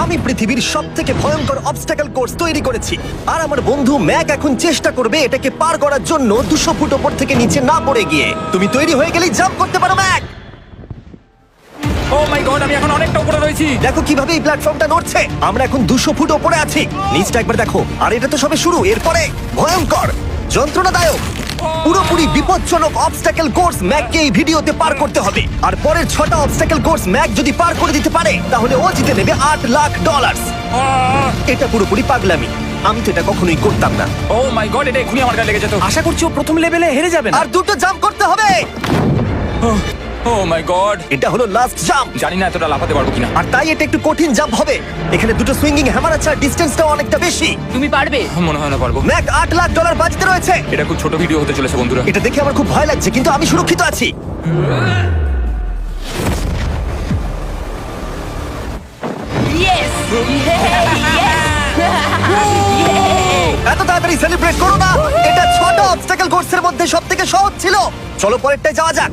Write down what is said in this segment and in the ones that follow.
আমি পৃথিবীর সবথেকে ভয়ঙ্কর অবস্টাকেল কোর্স তৈরি করেছি আর আমার বন্ধু ম্যাক এখন চেষ্টা করবে এটাকে পার করার জন্য 200 ফুট ওপর থেকে নিচে না পড়ে গিয়ে। তুমি তৈরি হয়ে গেলেই জাম্প করতে পারো ম্যাক। ও মাই গড, আমি এখন অনেকটা উপরে রয়েছি। দেখো কিভাবে এই প্ল্যাটফর্মটা নড়ছে। আমরা এখন 200 ফুট ওপরে আছি। নিচটা একবার দেখো। আর এটা তো সবে শুরু, এরপরে ভয়ঙ্কর, যন্ত্রণাদায়ক, পুরোপুরি বিপজ্জনক অবস্টাকেল কোর্স ম্যাককে এই ভিডিওতে পার করতে হবে। আর পরের 6টা অবস্টাকেল কোর্স ম্যাক যদি পার করে দিতে পারে তাহলে ও জিতে নেবে $8 লাখ। এটা পুরোপুরি পাগলামি, আমি তো এটা কখনোই করতাম না। ও মাই গড, এটা এক্ষুনি আমার গায়ে লেগে যেত। আশা করছি ও প্রথম লেভেলে হেরে যাবে না। আর দুটো জাম্প করতে হবে। ও মাই গড, এটা হলো লাস্ট জাম্প। জানি না এতটা লাফাতে পারবো কিনা। আর তাই এটা একটু কঠিন জাম্প হবে। এখানে দুটো সুইঙ্গিং হ্যামার আছে আর ডিসটেন্সটাও অনেকটা বেশি। তুমি পারবে। মনে হয় না পারবো। ম্যাক $8 লাখ বাজিতে রয়েছে। এটা খুব ছোট ভিডিও হতে চলেছে বন্ধুরা। এটা দেখে আমার খুব ভয় লাগছে, কিন্তু আমি সুরক্ষিত আছি। ইয়েস এত তাড়াতাড়ি সেলিব্রেট করো না। এটা 6টা অবস্টাকেল কোর্সের মধ্যে সবথেকে সহজ ছিল। চলো পরেরটায় যাওয়া যাক।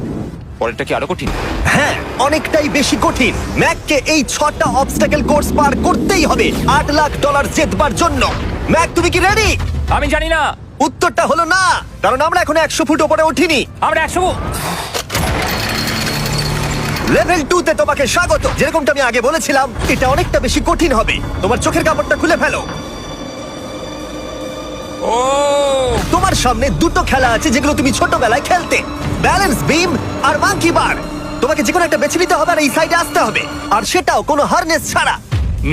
পরেরটা কি আরো কঠিন? হ্যাঁ, অনেকটাই বেশি কঠিন। ম্যাককে এই 6টা অবস্টাকেল কোর্স পার করতেই হবে $8 লাখ জেতবার জন্য। ম্যাক, তুমি কি রেডি? আমি জানি না। উত্তরটা হলো না, কারণ আমরা এখন 100 ফুট উপরে উঠিনি। আমরা 100। লেভেল 2 তে তোমাকে স্বাগত। যেরকমটা আমি আগে বলেছিলাম, এটা অনেকটা বেশি কঠিন হবে। তোমার চোখের কাপড়টা খুলে ফেলো। ও তোমার সামনে দুটো খেলা আছে যেগুলো তুমি ছোটবেলায় খেলতে, ব্যালেন্স বিম আর মাঙ্কি বার। তোমাকে যেকোনো একটা বেছে নিতে হবে আর এই সাইডে আসতে হবে, আর সেটাও কোনো হারনেস ছাড়া।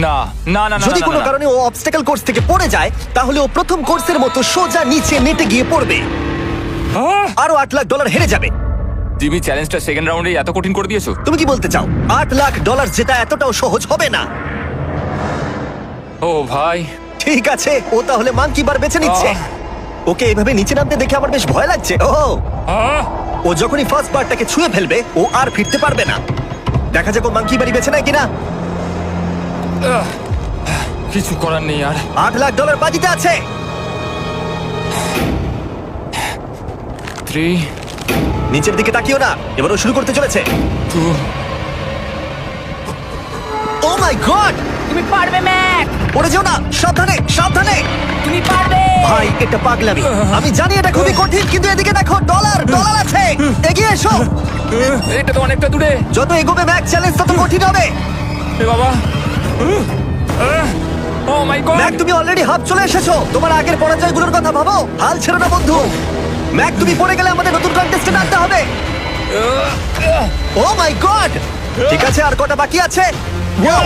না না না না, যদি না, কোনো না, না। কারণে ও অবস্টাকেল কোর্স থেকে পড়ে যায় তাহলে ও প্রথম কোর্সের মতো সোজা নিচে নেটে গিয়ে পড়বে, আহ! আরো $8 লাখ হেরে যাবে। জিমি, চ্যালেঞ্জটা সেকেন্ড রাউন্ডে এত কঠিন করে দিয়েছো। তুমি কি বলতে চাও $8 লাখ জেতা এতটাও সহজ হবে না? ও ভাই, ঠিক আছে, ও তাহলে মাঙ্কি বার বেছে নিচ্ছে। ওকে এভাবে নিচে নামতে দেখে আমার বেশ ভয় লাগছে। আহ! ও যখনই ফার্স্ট বারটাকে ছুঁয়ে ফেলবে ও আর ফিরতে পারবে না। দেখা যাক ও মাঙ্কি বাড়ি বেছে নেয় কিনা। আহ! কিছু করার নেই আর। $8 লাখ বাজিতে আছে। 3 নিচের দিকে তাকিও না, এবার ও শুরু করতে চলেছে। 2 ও মাই গড, তুমি পারবে ম্যাক। পড়ে যেও না, সাবধানে সাবধানে। তুমি পারবে। ভাই, এটা পাগলামি। আমি জানি এটা খুবই কঠিন, কিন্তু এদিকে দেখো, ডলার আছে। এগিয়ে এসো। এটা তো অনেকটা দূরে। যত এগোবে ম্যাক, চ্যালেঞ্জ তত কঠিন হবে। এ বাবা, ও মাই গড। ম্যাক, তুমি অলরেডি হাফ চলে এসেছো। তোমার আগের পরাজয়গুলোর কথা ভাবো, হাল ছেড়ো না বন্ধু। ম্যাক, তুমি পড়ে গেলে আমাদের নতুন কন্টেস্টেন্ট আনতে হবে। ও মাই গড, ঠিক আছে, আর কটা বাকি আছে? Wow!